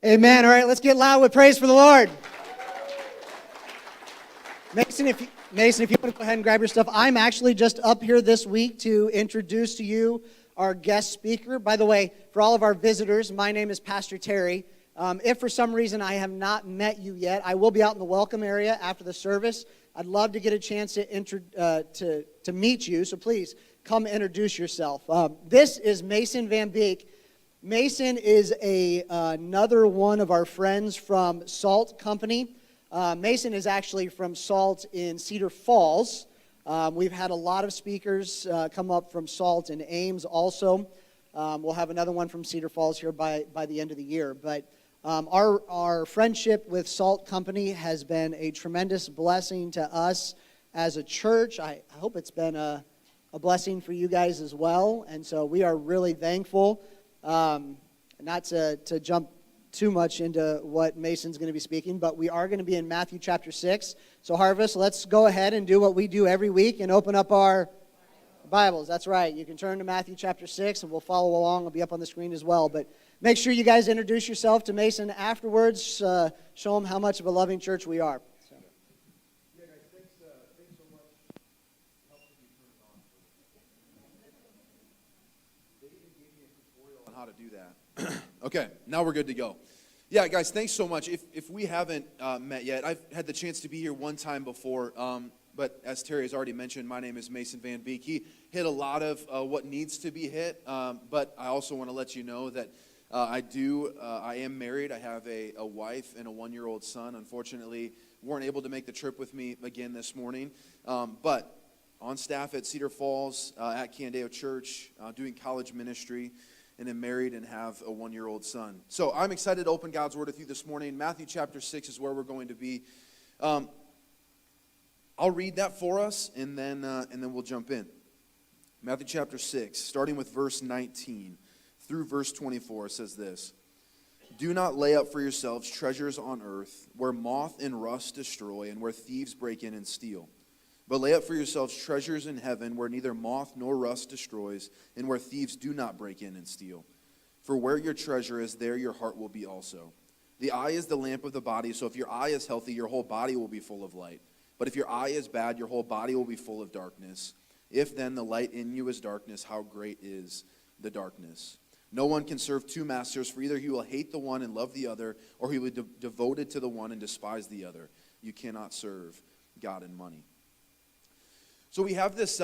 Amen. All right, let's get loud with praise for the Lord. Mason, if you want to go ahead and grab your stuff, I'm actually just up here this week to introduce to you our guest speaker. By the way, for all of our visitors, my name is Pastor Terry. If for some reason I have not met you yet, I will be out in the welcome area after the service. I'd love to get a chance to meet you, so please come introduce yourself. This is Mason Van Beek. Mason is another one of our friends from Salt Company. Mason is actually from Salt in Cedar Falls. We've had a lot of speakers come up from Salt and Ames also. We'll have another one from Cedar Falls here by the end of the year. But our friendship with Salt Company has been a tremendous blessing to us as a church. I hope it's been a blessing for you guys as well. And so we are really thankful. Not to jump too much into what Mason's going to be speaking, but we are going to be in Matthew chapter 6. So Harvest, let's go ahead and do what we do every week and open up our Bibles. That's right. You can turn to Matthew chapter 6 and we'll follow along. It'll be up on the screen as well. But make sure you guys introduce yourself to Mason afterwards. Show him how much of a loving church we are. Yeah, guys, thanks so much. Helping me turn it on. They even gave me a tutorial on how to do that. Okay, now we're good to go. Yeah, guys, thanks so much. If we haven't met yet, I've had the chance to be here one time before, but as Terry has already mentioned, my name is Mason Van Beek. He hit a lot of what needs to be hit, but I also want to let you know that I am married. I have a wife and a 1-year-old son. Unfortunately, weren't able to make the trip with me again this morning, but on staff at Cedar Falls, at Candeo Church, doing college ministry, and am married and have a 1-year-old son. So I'm excited to open God's Word with you this morning. Matthew chapter 6 is where we're going to be. I'll read that for us, and then we'll jump in. Matthew chapter 6, starting with verse 19 through verse 24, says this: "Do not lay up for yourselves treasures on earth, where moth and rust destroy, and where thieves break in and steal. But lay up for yourselves treasures in heaven, where neither moth nor rust destroys, and where thieves do not break in and steal. For where your treasure is, there your heart will be also. The eye is the lamp of the body, so if your eye is healthy, your whole body will be full of light. But if your eye is bad, your whole body will be full of darkness. If then the light in you is darkness, how great is the darkness? No one can serve two masters, for either he will hate the one and love the other, or he will be devoted to the one and despise the other. You cannot serve God and money." So we have this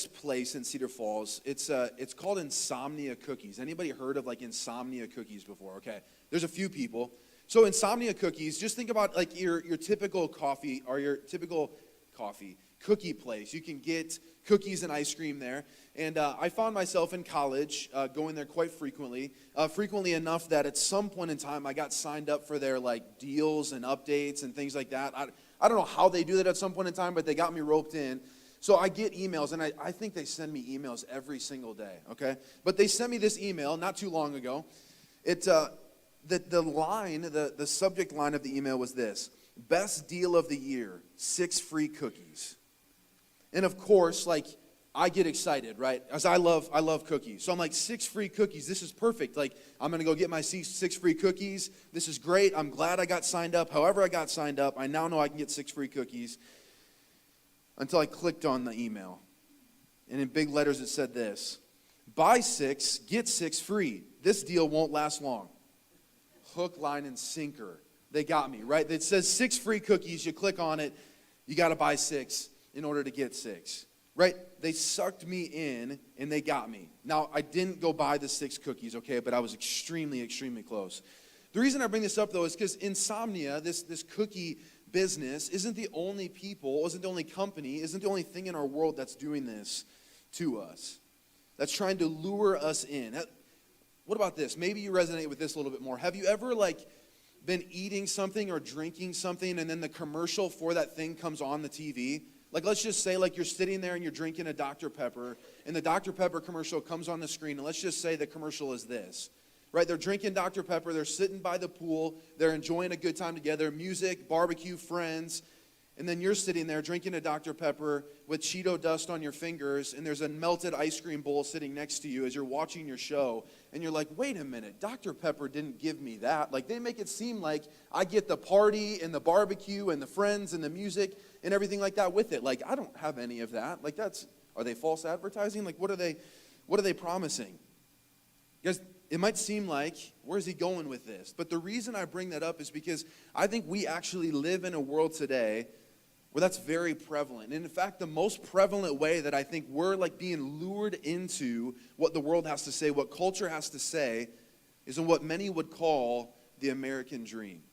place in Cedar Falls. It's called Insomnia Cookies. Anybody heard of like Insomnia Cookies before? Okay, there's a few people. So Insomnia Cookies, just think about like your typical coffee or your typical cookie place. You can get cookies and ice cream there. And I found myself in college going there quite frequently enough that at some point in time I got signed up for their like deals and updates and things like that. I don't know how they do that at some point in time, but they got me roped in. So I get emails, and I think they send me emails every single day, okay? But they sent me this email not too long ago. The subject line of the email was this: "Best deal of the year, 6 free cookies." And of course, like, I get excited, right? As I love cookies. So I'm like, 6 free cookies, this is perfect. Like, I'm going to go get my 6 free cookies. This is great. I'm glad I got signed up. However I got signed up, I now know I can get 6 free cookies. Until I clicked on the email. And in big letters it said this: "Buy 6, get 6 free. This deal won't last long." Hook, line, and sinker. They got me, right? It says 6 free cookies. You click on it. You got to buy 6 in order to get 6. Right? They sucked me in, and they got me. Now, I didn't go buy the 6 cookies, okay, but I was extremely, extremely close. The reason I bring this up, though, is because Insomnia, this cookie business, isn't the only people, isn't the only company, isn't the only thing in our world that's doing this to us, that's trying to lure us in. What about this? Maybe you resonate with this a little bit more. Have you ever, like, been eating something or drinking something, and then the commercial for that thing comes on the TV? Like, let's just say, like, you're sitting there and you're drinking a Dr. Pepper, and the Dr. Pepper commercial comes on the screen, and let's just say the commercial is this. Right, they're drinking Dr. Pepper, they're sitting by the pool, they're enjoying a good time together, music, barbecue, friends, and then you're sitting there drinking a Dr. Pepper with Cheeto dust on your fingers, and there's a melted ice cream bowl sitting next to you as you're watching your show, and you're like, wait a minute, Dr. Pepper didn't give me that. Like, they make it seem like I get the party and the barbecue and the friends and the music and everything like that with it. Like, I don't have any of that. Like, are they false advertising? Like, what are they promising? Guys, it might seem like, where's he going with this? But the reason I bring that up is because I think we actually live in a world today where that's very prevalent. And in fact, the most prevalent way that I think we're like being lured into what the world has to say, what culture has to say, is in what many would call the American dream.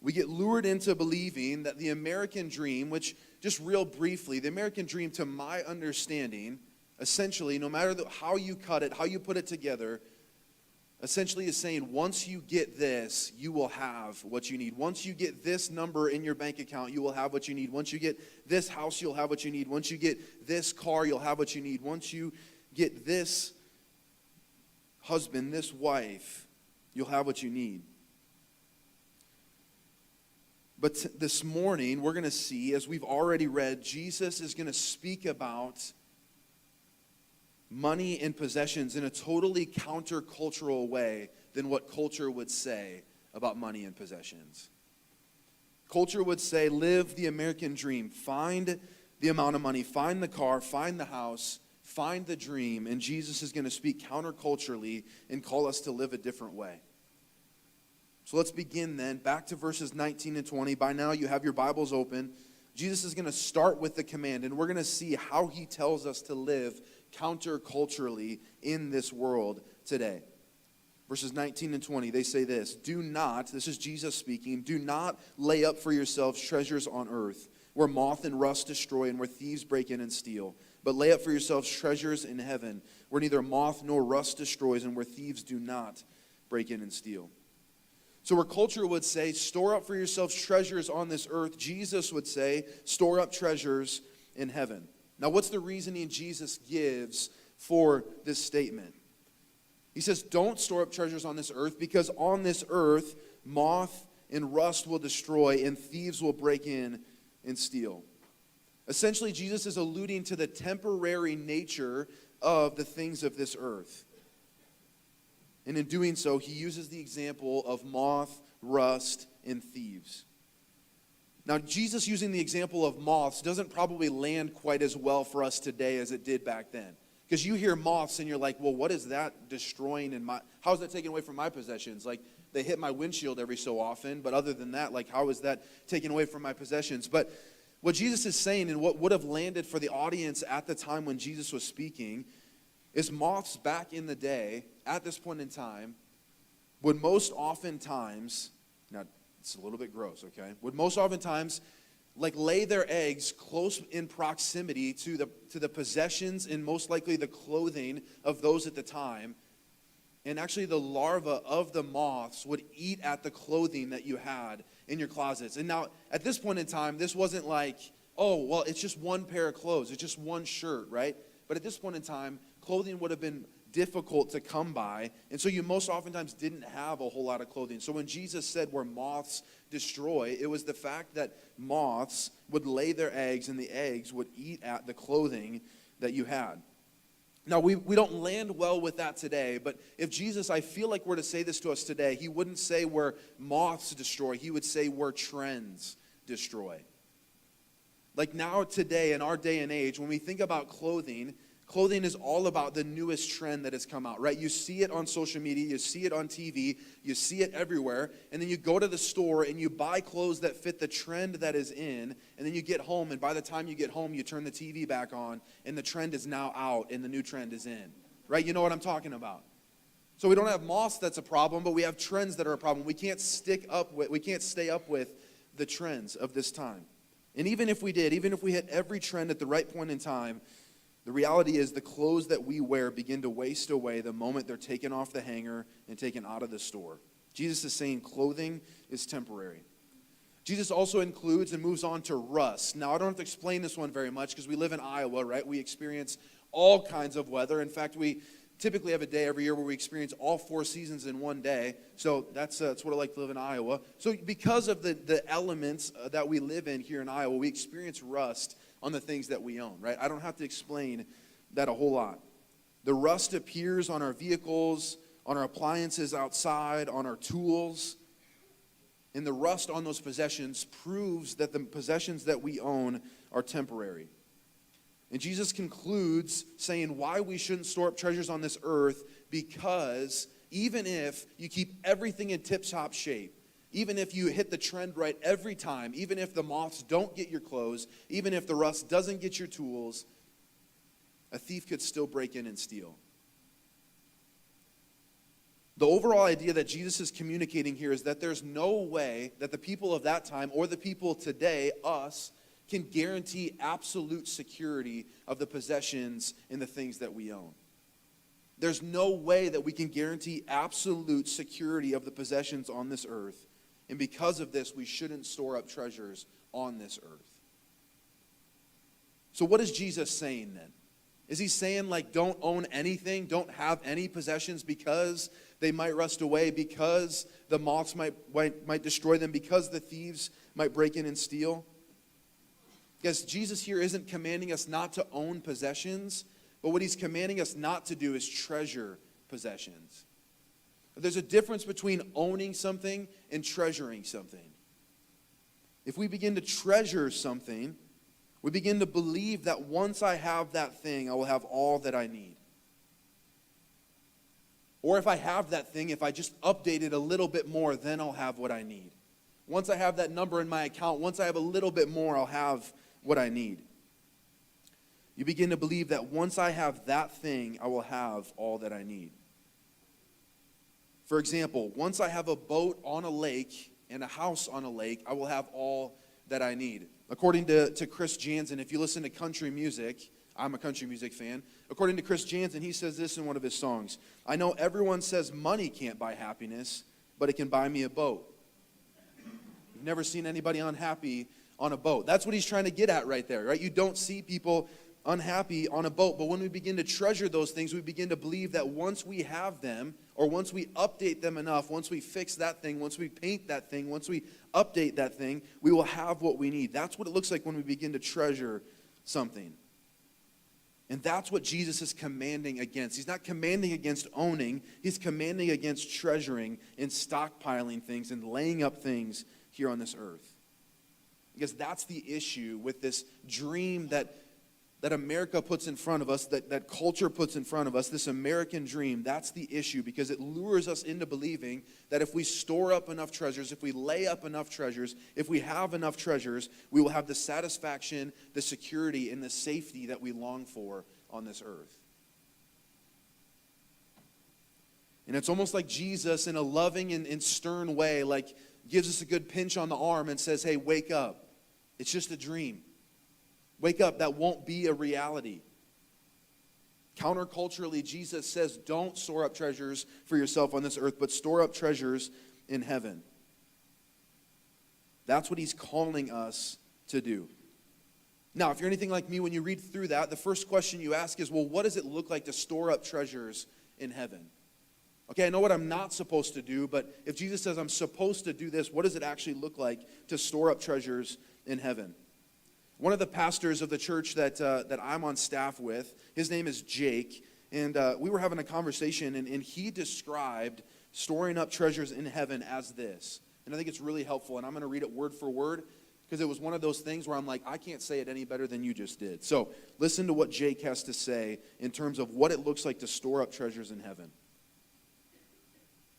We get lured into believing that the American dream, which just real briefly, the American dream to my understanding, essentially, no matter how you cut it, how you put it together, essentially is saying once you get this, you will have what you need. Once you get this number in your bank account, you will have what you need. Once you get this house, you'll have what you need. Once you get this car, you'll have what you need. Once you get this husband, this wife, you'll have what you need. But this morning, we're going to see, as we've already read, Jesus is going to speak about money and possessions in a totally countercultural way than what culture would say about money and possessions. Culture would say, live the American dream. Find the amount of money, find the car, find the house, find the dream. And Jesus is going to speak counterculturally and call us to live a different way. So let's begin then. Back to verses 19 and 20. By now you have your Bibles open. Jesus is going to start with the command, and we're going to see how he tells us to live counterculturally in this world today. Verses 19 and 20, they say this: do not, this is Jesus speaking, do not lay up for yourselves treasures on earth, where moth and rust destroy and where thieves break in and steal. But lay up for yourselves treasures in heaven, where neither moth nor rust destroys and where thieves do not break in and steal. So where culture would say, store up for yourselves treasures on this earth, Jesus would say, store up treasures in heaven. Now, what's the reasoning Jesus gives for this statement? He says, don't store up treasures on this earth, because on this earth, moth and rust will destroy, and thieves will break in and steal. Essentially, Jesus is alluding to the temporary nature of the things of this earth. And in doing so, he uses the example of moth, rust, and thieves. Now, Jesus using the example of moths doesn't probably land quite as well for us today as it did back then. Because you hear moths and you're like, well, what is that destroying in my, how is that taking away from my possessions? Like, they hit my windshield every so often, but other than that, like, how is that taken away from my possessions? But what Jesus is saying, and what would have landed for the audience at the time when Jesus was speaking, is moths back in the day, at this point in time, would most oftentimes, now it's a little bit gross, okay, would most oftentimes like lay their eggs close in proximity to the possessions and most likely the clothing of those at the time. And actually the larvae of the moths would eat at the clothing that you had in your closets. And now at this point in time, this wasn't like, oh, well, it's just one pair of clothes, it's just one shirt, right? But at this point in time, clothing would have been difficult to come by, and so you most oftentimes didn't have a whole lot of clothing. So when Jesus said where moths destroy, it was the fact that moths would lay their eggs, and the eggs would eat at the clothing that you had. Now, we don't land well with that today, but if Jesus, I feel like, were to say this to us today, he wouldn't say where moths destroy, he would say where trends destroy. Like now, today, in our day and age, when we think about clothing is all about the newest trend that has come out, right? You see it on social media, you see it on TV, you see it everywhere, and then you go to the store and you buy clothes that fit the trend that is in, and then you get home, and by the time you get home, you turn the TV back on, and the trend is now out, and the new trend is in, right? You know what I'm talking about. So we don't have moths that's a problem, but we have trends that are a problem. We can't stay up with the trends of this time. And even if we hit every trend at the right point in time, the reality is the clothes that we wear begin to waste away the moment they're taken off the hanger and taken out of the store. Jesus is saying clothing is temporary. Jesus also includes and moves on to rust. Now, I don't have to explain this one very much because we live in Iowa, right? We experience all kinds of weather. In fact, typically have a day every year where we experience all 4 seasons in one day. So that's what I like to live in Iowa. So because of the elements that we live in here in Iowa, we experience rust on the things that we own, right? I don't have to explain that a whole lot. The rust appears on our vehicles, on our appliances outside, on our tools. And the rust on those possessions proves that the possessions that we own are temporary. And Jesus concludes saying why we shouldn't store up treasures on this earth, because even if you keep everything in tip-top shape, even if you hit the trend right every time, even if the moths don't get your clothes, even if the rust doesn't get your tools, a thief could still break in and steal. The overall idea that Jesus is communicating here is that there's no way that the people of that time or the people today, us, can guarantee absolute security of the possessions and the things that we own. There's no way that we can guarantee absolute security of the possessions on this earth. And because of this, we shouldn't store up treasures on this earth. So what is Jesus saying then? Is he saying, like, don't own anything, don't have any possessions because they might rust away, because the moths might destroy them, because the thieves might break in and steal? Because Jesus here isn't commanding us not to own possessions, but what he's commanding us not to do is treasure possessions. There's a difference between owning something and treasuring something. If we begin to treasure something, we begin to believe that once I have that thing, I will have all that I need. Or if I have that thing, if I just update it a little bit more, then I'll have what I need. Once I have that number in my account, once I have a little bit more, I'll have what I need. You begin to believe that once I have that thing, I will have all that I need. For example, once I have a boat on a lake and a house on a lake, I will have all that I need. According to Chris Jansen, if you listen to country music, I'm a country music fan. According to Chris Jansen, he says this in one of his songs: I know everyone says money can't buy happiness, but it can buy me a boat. You've never seen anybody unhappy on a boat. That's what he's trying to get at right there, right? You don't see people unhappy on a boat, but when we begin to treasure those things, we begin to believe that once we have them, or once we update them enough, once we fix that thing, once we paint that thing, once we update that thing, we will have what we need. That's what it looks like when we begin to treasure something. And that's what Jesus is commanding against. He's not commanding against owning. He's commanding against treasuring and stockpiling things and laying up things here on this earth. Because that's the issue with this dream that America puts in front of us, that culture puts in front of us, this American dream. That's the issue, because it lures us into believing that if we store up enough treasures, if we lay up enough treasures, if we have enough treasures, we will have the satisfaction, the security, and the safety that we long for on this earth. And it's almost like Jesus, in a loving and stern way, like gives us a good pinch on the arm and says, hey, wake up. It's just a dream. Wake up, that won't be a reality. Counterculturally, Jesus says, don't store up treasures for yourself on this earth, but store up treasures in heaven. That's what he's calling us to do. Now, if you're anything like me, when you read through that, the first question you ask is, well, what does it look like to store up treasures in heaven? Okay, I know what I'm not supposed to do, but if Jesus says I'm supposed to do this, what does it actually look like to store up treasures in heaven? One of the pastors of the church that I'm on staff with, his name is Jake, and we were having a conversation, and he described storing up treasures in heaven as this. And I think it's really helpful, and I'm going to read it word for word, because it was one of those things where I'm like, I can't say it any better than you just did. So listen to what Jake has to say in terms of what it looks like to store up treasures in heaven.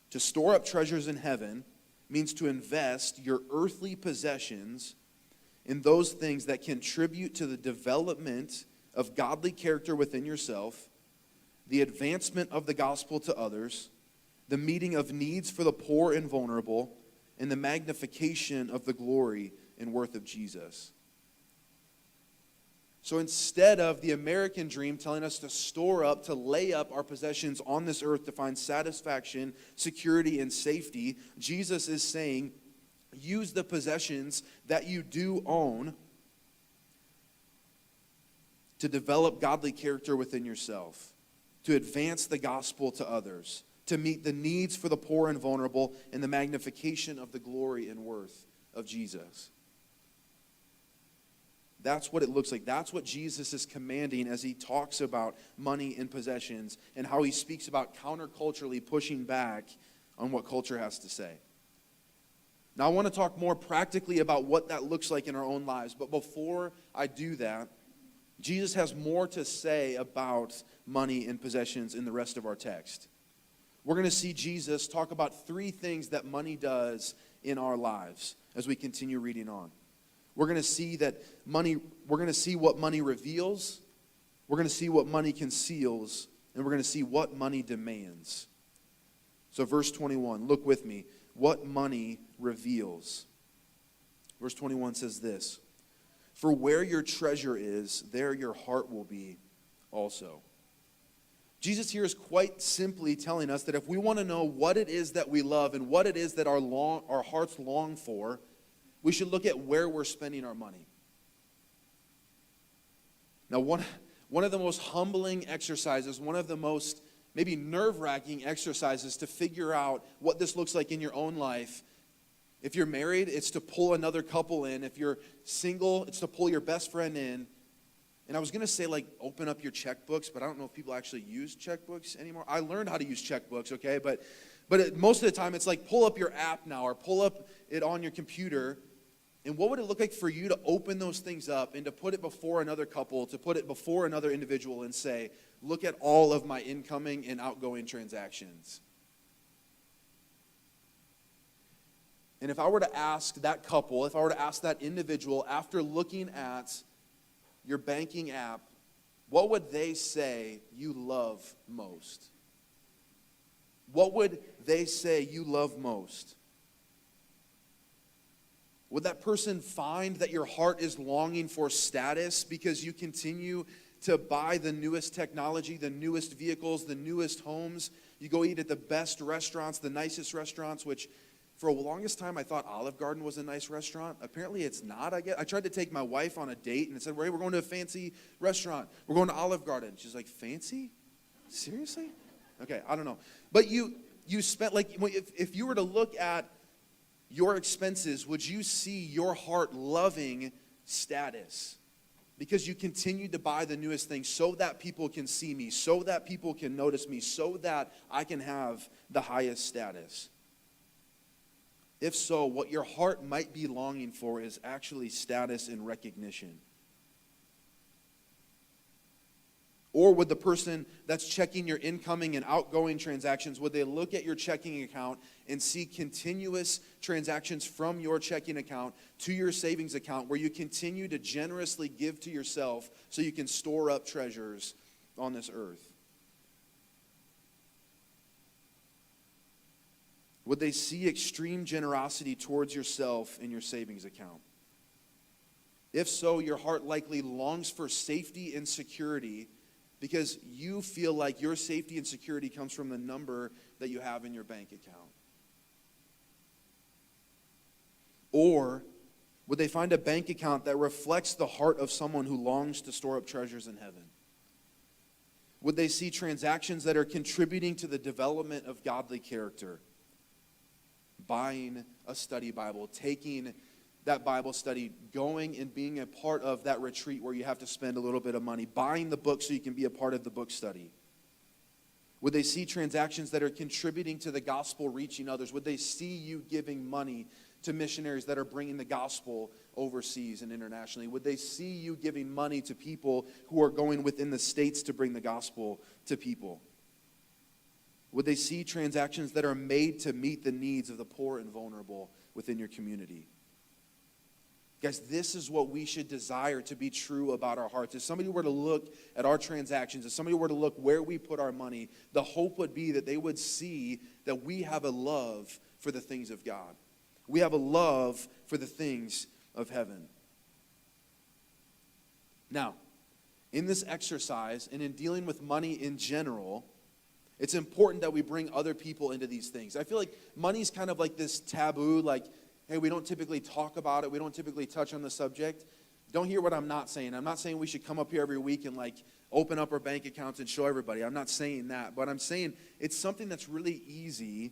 To store up treasures in heaven means to invest your earthly possessions in those things that contribute to the development of godly character within yourself, the advancement of the gospel to others, the meeting of needs for the poor and vulnerable, and the magnification of the glory and worth of Jesus. So instead of the American dream telling us to store up, to lay up our possessions on this earth to find satisfaction, security, and safety, Jesus is saying, use the possessions that you do own to develop godly character within yourself. to advance the gospel to others, to meet the needs for the poor and vulnerable, and the magnification of the glory and worth of Jesus. That's what it looks like. That's what Jesus is commanding as he talks about money and possessions and how he speaks about counterculturally pushing back on what culture has to say. Now, I want to talk more practically about what that looks like in our own lives. But before I do that, Jesus has more to say about money and possessions in the rest of our text. We're going to see Jesus talk about 3 things that money does in our lives as we continue reading on. We're going to see what money reveals, we're going to see what money conceals, and we're going to see what money demands. So verse 21, look with me. What money reveals. Verse 21 says this, "For where your treasure is, there your heart will be also." Jesus here is quite simply telling us that if we want to know what it is that we love and what it is that our hearts long for, we should look at where we're spending our money. Now, one of the most humbling exercises, one of the most maybe nerve-wracking exercises to figure out what this looks like in your own life. If you're married, it's to pull another couple in. If you're single, it's to pull your best friend in. And I was going to say, like, open up your checkbooks, but I don't know if people actually use checkbooks anymore. I learned how to use checkbooks, okay? But most of the time, it's like pull up your app now or pull up it on your computer. And what would it look like for you to open those things up and to put it before another couple, to put it before another individual and say, look at all of my incoming and outgoing transactions? And if I were to ask that couple, if I were to ask that individual, after looking at your banking app, what would they say you love most? What would they say you love most? Would that person find that your heart is longing for status because you continue to buy the newest technology, the newest vehicles, the newest homes? You go eat at the best restaurants, the nicest restaurants, which for the longest time I thought Olive Garden was a nice restaurant. Apparently it's not, I guess. I tried to take my wife on a date and it said, hey, we're going to a fancy restaurant. We're going to Olive Garden. She's like, fancy? Seriously? Okay, I don't know. But you spent, like, if you were to look at your expenses, would you see your heart loving status? Because you continue to buy the newest things so that people can see me, so that people can notice me, so that I can have the highest status. If so, what your heart might be longing for is actually status and recognition. Or would the person that's checking your incoming and outgoing transactions, would they look at your checking account and see continuous transactions from your checking account to your savings account where you continue to generously give to yourself so you can store up treasures on this earth? Would they see extreme generosity towards yourself in your savings account? If so, your heart likely longs for safety and security because you feel like your safety and security comes from the number that you have in your bank account. Or would they find a bank account that reflects the heart of someone who longs to store up treasures in heaven? Would they see transactions that are contributing to the development of godly character? Buying a study Bible, taking that Bible study, going and being a part of that retreat where you have to spend a little bit of money, buying the book so you can be a part of the book study? Would they see transactions that are contributing to the gospel reaching others? Would they see you giving money to missionaries that are bringing the gospel overseas and internationally? Would they see you giving money to people who are going within the states to bring the gospel to people? Would they see transactions that are made to meet the needs of the poor and vulnerable within your community? Guys, this is what we should desire to be true about our hearts. If somebody were to look at our transactions, if somebody were to look where we put our money, the hope would be that they would see that we have a love for the things of God. We have a love for the things of heaven. Now, in this exercise and in dealing with money in general, it's important that we bring other people into these things. I feel like money's kind of like this taboo, like, hey, we don't typically talk about it. We don't typically touch on the subject. Don't hear what I'm not saying. I'm not saying we should come up here every week and like open up our bank accounts and show everybody. I'm not saying that. But I'm saying it's something that's really easy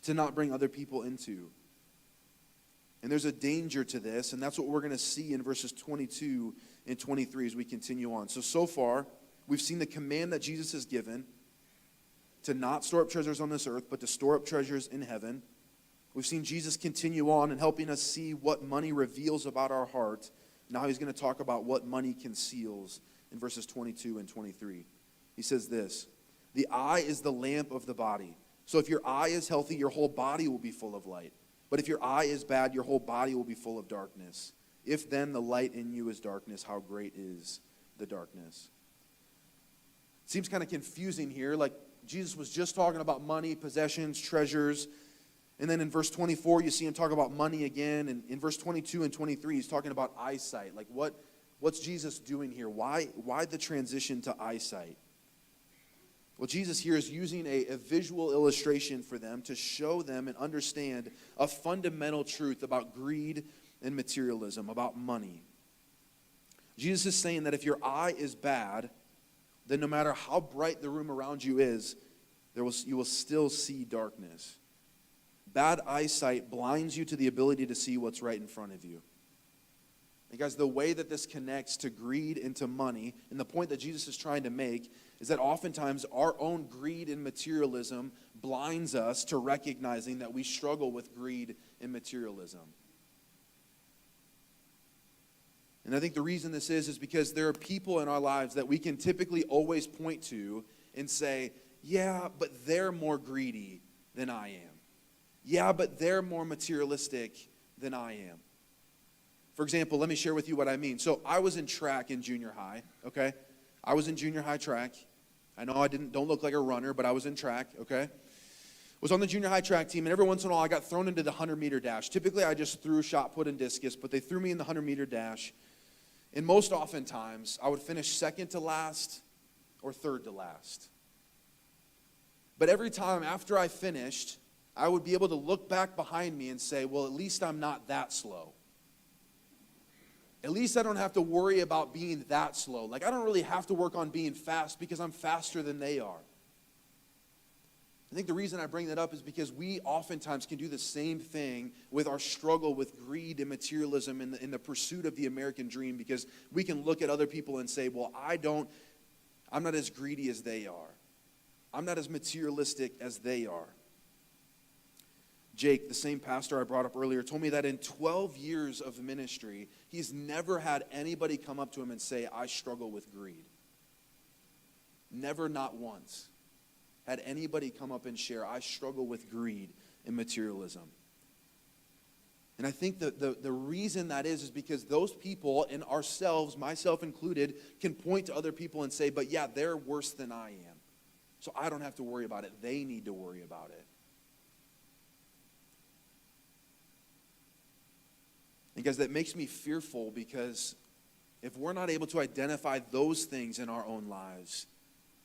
to not bring other people into. And there's a danger to this, and that's what we're going to see in verses 22 and 23 as we continue on. So far, we've seen the command that Jesus has given to not store up treasures on this earth, but to store up treasures in heaven. We've seen Jesus continue on and helping us see what money reveals about our heart. Now he's going to talk about what money conceals in verses 22 and 23. He says this, "The eye is the lamp of the body. So if your eye is healthy, your whole body will be full of light. But if your eye is bad, your whole body will be full of darkness. If then the light in you is darkness, how great is the darkness?" It seems kind of confusing here. Like Jesus was just talking about money, possessions, treasures. And then in verse 24, you see him talk about money again. And in verse 22 and 23, he's talking about eyesight. Like what's Jesus doing here? Why the transition to eyesight? Well, Jesus here is using a visual illustration for them to show them and understand a fundamental truth about greed and materialism, about money. Jesus is saying that if your eye is bad, then no matter how bright the room around you is, you will still see darkness. Bad eyesight blinds you to the ability to see what's right in front of you. And guys, the way that this connects to greed and to money, and the point that Jesus is trying to make, is that oftentimes our own greed and materialism blinds us to recognizing that we struggle with greed and materialism. And I think the reason this is because there are people in our lives that we can typically always point to and say, yeah, but they're more greedy than I am. Yeah, but they're more materialistic than I am. For example, let me share with you what I mean. So I was in track in junior high, okay? I was in junior high track. I know I don't look like a runner, but I was in track, okay? Was on the junior high track team, and every once in a while I got thrown into the 100-meter dash. Typically I just threw shot put and discus, but they threw me in the 100-meter dash. And most oftentimes I would finish second to last or third to last. But every time after I finished, I would be able to look back behind me and say, well, at least I'm not that slow. At least I don't have to worry about being that slow. Like, I don't really have to work on being fast because I'm faster than they are. I think the reason I bring that up is because we oftentimes can do the same thing with our struggle with greed and materialism in the pursuit of the American dream, because we can look at other people and say, well, I'm not as greedy as they are. I'm not as materialistic as they are. Jake, the same pastor I brought up earlier, told me that in 12 years of ministry, he's never had anybody come up to him and say, I struggle with greed. Never, not once, had anybody come up and share, I struggle with greed and materialism. And I think that the reason that is because those people and ourselves, myself included, can point to other people and say, but yeah, they're worse than I am. So I don't have to worry about it. They need to worry about it. And guys, that makes me fearful, because if we're not able to identify those things in our own lives,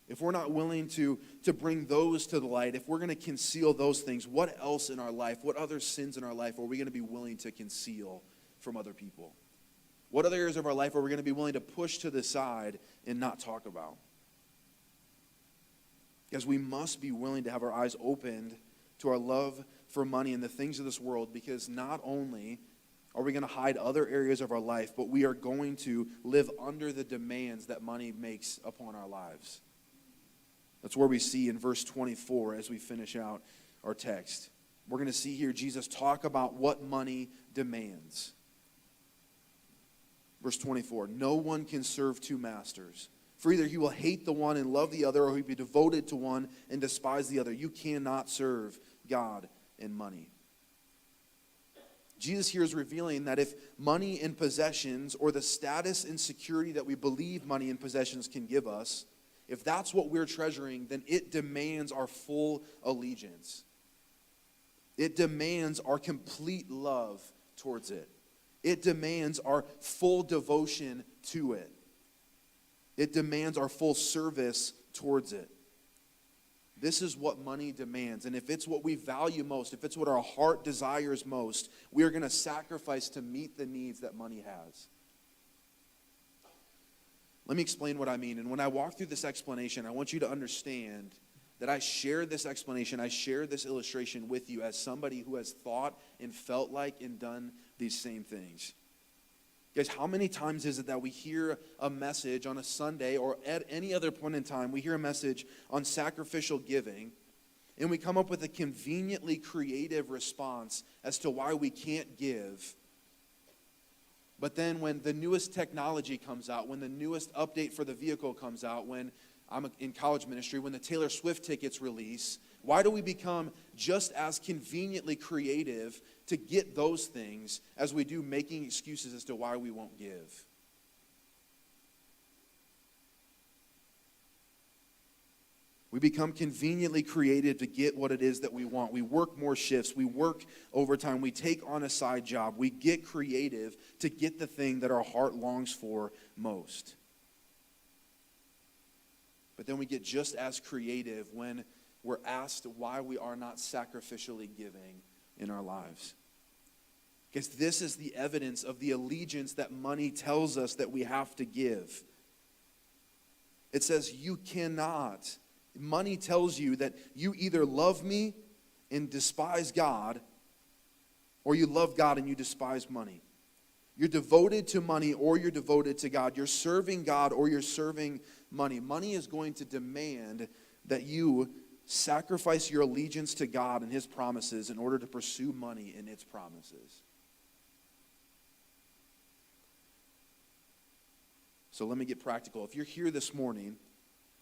if we're not willing to bring those to the light, if we're going to conceal those things, what else in our life, what other sins in our life are we going to be willing to conceal from other people? What other areas of our life are we going to be willing to push to the side and not talk about? Because we must be willing to have our eyes opened to our love for money and the things of this world, because not only are we going to hide other areas of our life, but we are going to live under the demands that money makes upon our lives. That's where we see in verse 24 as we finish out our text. We're going to see here Jesus talk about what money demands. Verse 24, no one can serve two masters. For either he will hate the one and love the other, or he'll be devoted to one and despise the other. You cannot serve God and money. Jesus here is revealing that if money and possessions, or the status and security that we believe money and possessions can give us, if that's what we're treasuring, then it demands our full allegiance. It demands our complete love towards it. It demands our full devotion to it. It demands our full service towards it. This is what money demands. And if it's what we value most, if it's what our heart desires most, we are going to sacrifice to meet the needs that money has. Let me explain what I mean. And when I walk through this explanation, I want you to understand that I share this explanation, I share this illustration with you as somebody who has thought and felt like and done these same things. Guys, how many times is it that we hear a message on a Sunday or at any other point in time, we hear a message on sacrificial giving, and we come up with a conveniently creative response as to why we can't give. But then when the newest technology comes out, when the newest update for the vehicle comes out, when I'm in college ministry, when the Taylor Swift tickets release, why do we become just as conveniently creative to get those things as we do making excuses as to why we won't give? We become conveniently creative to get what it is that we want. We work more shifts. We work overtime. We take on a side job. We get creative to get the thing that our heart longs for most. But then we get just as creative when we're asked why we are not sacrificially giving in our lives. Because this is the evidence of the allegiance that money tells us that we have to give. It says you cannot. Money tells you that you either love me and despise God, or you love God and you despise money. You're devoted to money or you're devoted to God. You're serving God or you're serving money. Money is going to demand that you sacrifice your allegiance to God and His promises in order to pursue money and its promises. So let me get practical. If you're here this morning,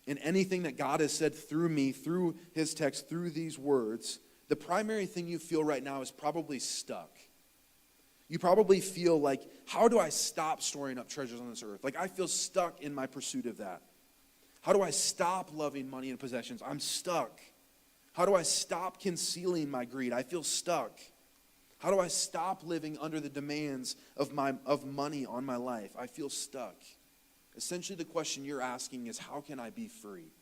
and anything that God has said through me, through His text, through these words, the primary thing you feel right now is probably stuck. You probably feel like, how do I stop storing up treasures on this earth? Like, I feel stuck in my pursuit of that. How do I stop loving money and possessions? I'm stuck. How do I stop concealing my greed? I feel stuck. How do I stop living under the demands of money on my life? I feel stuck. Essentially, the question you're asking is, how can I be free?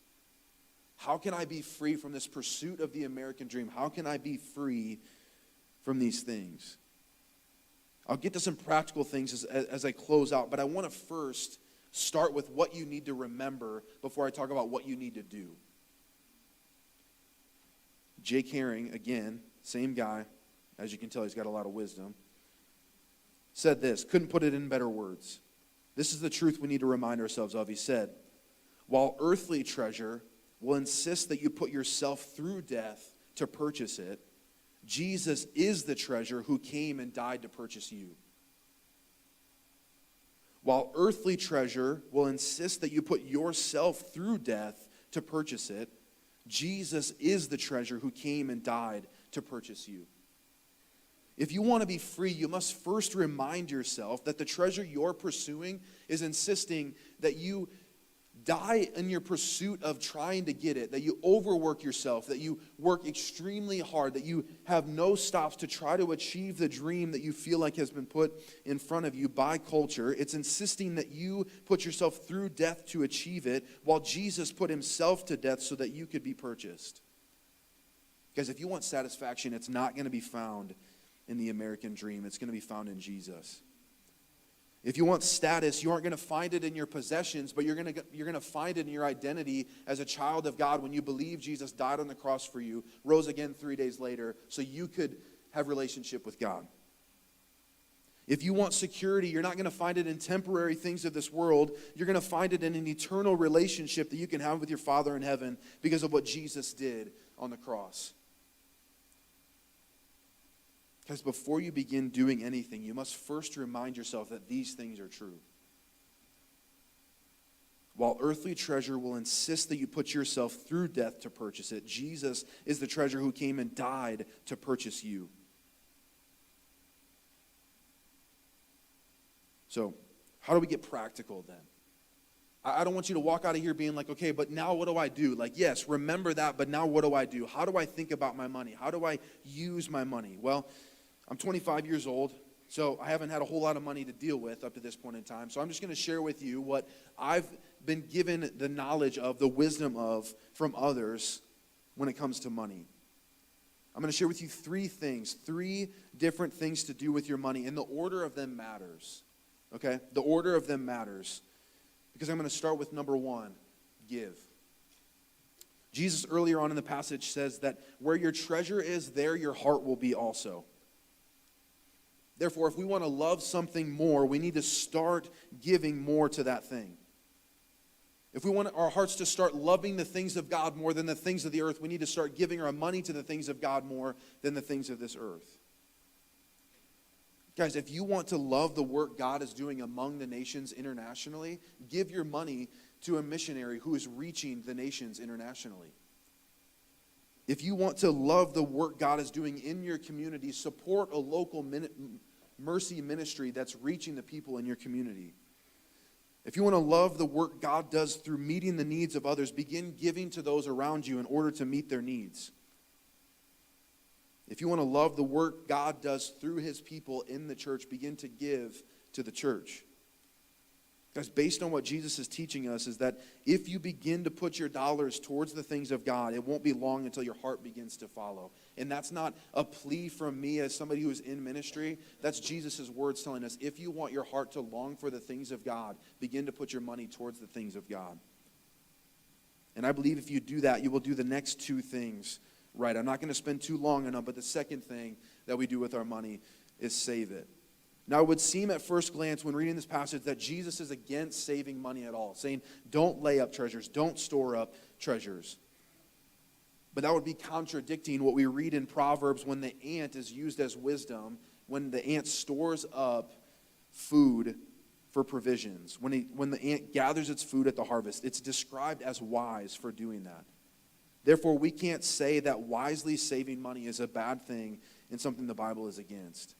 How can I be free from this pursuit of the American dream? How can I be free from these things? I'll get to some practical things as I close out, but I want to first start with what you need to remember before I talk about what you need to do. Jake Herring, again, same guy. As you can tell, he's got a lot of wisdom. Said this, couldn't put it in better words. This is the truth we need to remind ourselves of. He said, while earthly treasure will insist that you put yourself through death to purchase it, Jesus is the treasure who came and died to purchase you. While earthly treasure will insist that you put yourself through death to purchase it, Jesus is the treasure who came and died to purchase you. If you want to be free, you must first remind yourself that the treasure you're pursuing is insisting that you die in your pursuit of trying to get it, that you overwork yourself, that you work extremely hard, that you have no stops to try to achieve the dream that you feel like has been put in front of you by culture. It's insisting that you put yourself through death to achieve it, while Jesus put Himself to death so that you could be purchased. Because if you want satisfaction, it's not going to be found in the American dream. It's going to be found in Jesus. If you want status, you aren't going to find it in your possessions, but you're going to find it in your identity as a child of God when you believe Jesus died on the cross for you, rose again 3 days later, so you could have relationship with God. If you want security, you're not going to find it in temporary things of this world. You're going to find it in an eternal relationship that you can have with your Father in heaven because of what Jesus did on the cross. Because before you begin doing anything, you must first remind yourself that these things are true. While earthly treasure will insist that you put yourself through death to purchase it, Jesus is the treasure who came and died to purchase you. So, how do we get practical then? I don't want you to walk out of here being like, okay, but now what do I do? Like, yes, remember that, but now what do I do? How do I think about my money? How do I use my money? Well, I'm 25 years old, so I haven't had a whole lot of money to deal with up to this point in time. So I'm just going to share with you what I've been given the knowledge of, the wisdom of from others when it comes to money. I'm going to share with you three different things to do with your money, and the order of them matters. Okay? The order of them matters. Because I'm going to start with number one, give. Jesus earlier on in the passage says that where your treasure is, there your heart will be also. Therefore, if we want to love something more, we need to start giving more to that thing. If we want our hearts to start loving the things of God more than the things of the earth, we need to start giving our money to the things of God more than the things of this earth. Guys, if you want to love the work God is doing among the nations internationally, give your money to a missionary who is reaching the nations internationally. If you want to love the work God is doing in your community, support a local mercy ministry that's reaching the people in your community. If you want to love the work God does through meeting the needs of others, begin giving to those around you in order to meet their needs. If you want to love the work God does through his people in the church, begin to give to the church. Guys, based on what Jesus is teaching us is that if you begin to put your dollars towards the things of God, it won't be long until your heart begins to follow. And that's not a plea from me as somebody who is in ministry. That's Jesus' words telling us, if you want your heart to long for the things of God, begin to put your money towards the things of God. And I believe if you do that, you will do the next two things right. I'm not going to spend too long on them, but the second thing that we do with our money is save it. Now, it would seem at first glance when reading this passage that Jesus is against saving money at all, saying, don't lay up treasures, don't store up treasures. But that would be contradicting what we read in Proverbs when the ant is used as wisdom, when the ant stores up food for provisions. When the ant gathers its food at the harvest, it's described as wise for doing that. Therefore, we can't say that wisely saving money is a bad thing and something the Bible is against.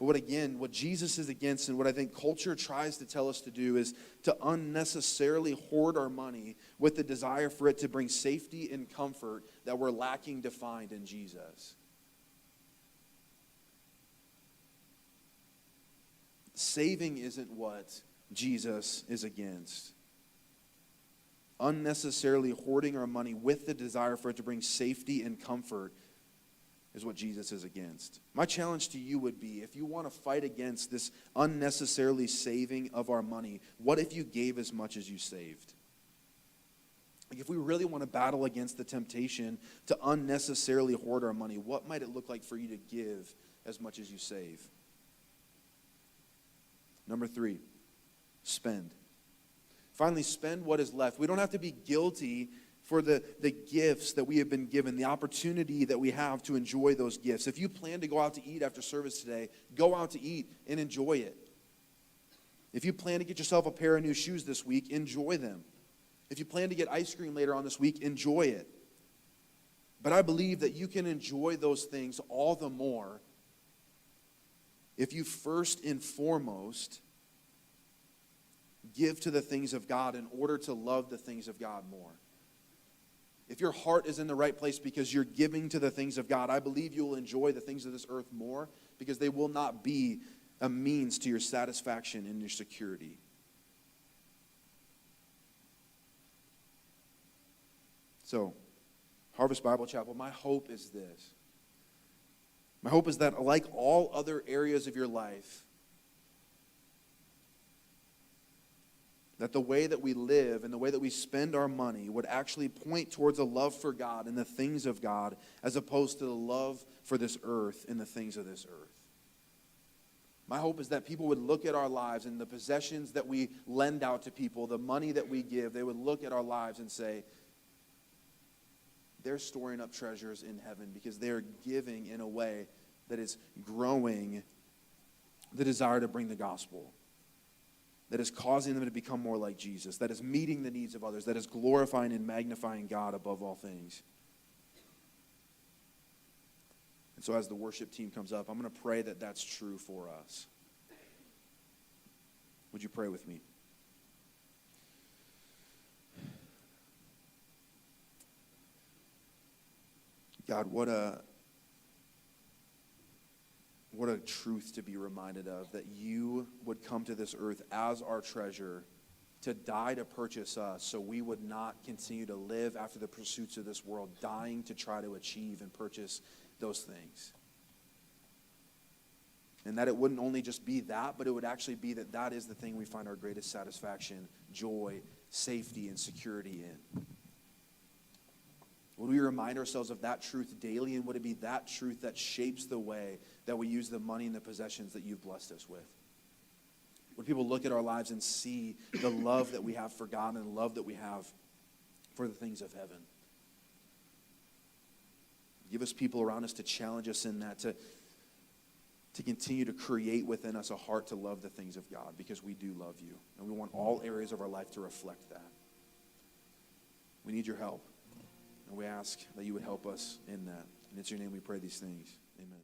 But what Jesus is against and what I think culture tries to tell us to do is to unnecessarily hoard our money with the desire for it to bring safety and comfort that we're lacking to find in Jesus. Saving isn't what Jesus is against. Unnecessarily hoarding our money with the desire for it to bring safety and comfort is what Jesus is against. My challenge to you would be, if you want to fight against this unnecessarily saving of our money, what if you gave as much as you saved? Like if we really want to battle against the temptation to unnecessarily hoard our money, what might it look like for you to give as much as you save? Number 3, spend. Finally, spend what is left. We don't have to be guilty for the gifts that we have been given, the opportunity that we have to enjoy those gifts. If you plan to go out to eat after service today, go out to eat and enjoy it. If you plan to get yourself a pair of new shoes this week, enjoy them. If you plan to get ice cream later on this week, enjoy it. But I believe that you can enjoy those things all the more if you first and foremost give to the things of God in order to love the things of God more. If your heart is in the right place because you're giving to the things of God, I believe you will enjoy the things of this earth more because they will not be a means to your satisfaction and your security. So, Harvest Bible Chapel, my hope is this. My hope is that like all other areas of your life, that the way that we live and the way that we spend our money would actually point towards a love for God and the things of God as opposed to the love for this earth and the things of this earth. My hope is that people would look at our lives and the possessions that we lend out to people, the money that we give, they would look at our lives and say, they're storing up treasures in heaven because they're giving in a way that is growing the desire to bring the gospel, that is causing them to become more like Jesus, that is meeting the needs of others, that is glorifying and magnifying God above all things. And so as the worship team comes up, I'm going to pray that that's true for us. Would you pray with me? God, what a truth to be reminded of, that you would come to this earth as our treasure to die to purchase us so we would not continue to live after the pursuits of this world, dying to try to achieve and purchase those things. And that it wouldn't only just be that, but it would actually be that that is the thing we find our greatest satisfaction, joy, safety, and security in. Would we remind ourselves of that truth daily, and would it be that truth that shapes the way that we use the money and the possessions that you've blessed us with? Would people look at our lives and see the love that we have for God and the love that we have for the things of heaven? Give us people around us to challenge us in that, to continue to create within us a heart to love the things of God, because we do love you, and we want all areas of our life to reflect that. We need your help, and we ask that you would help us in that. And it's your name we pray these things. Amen.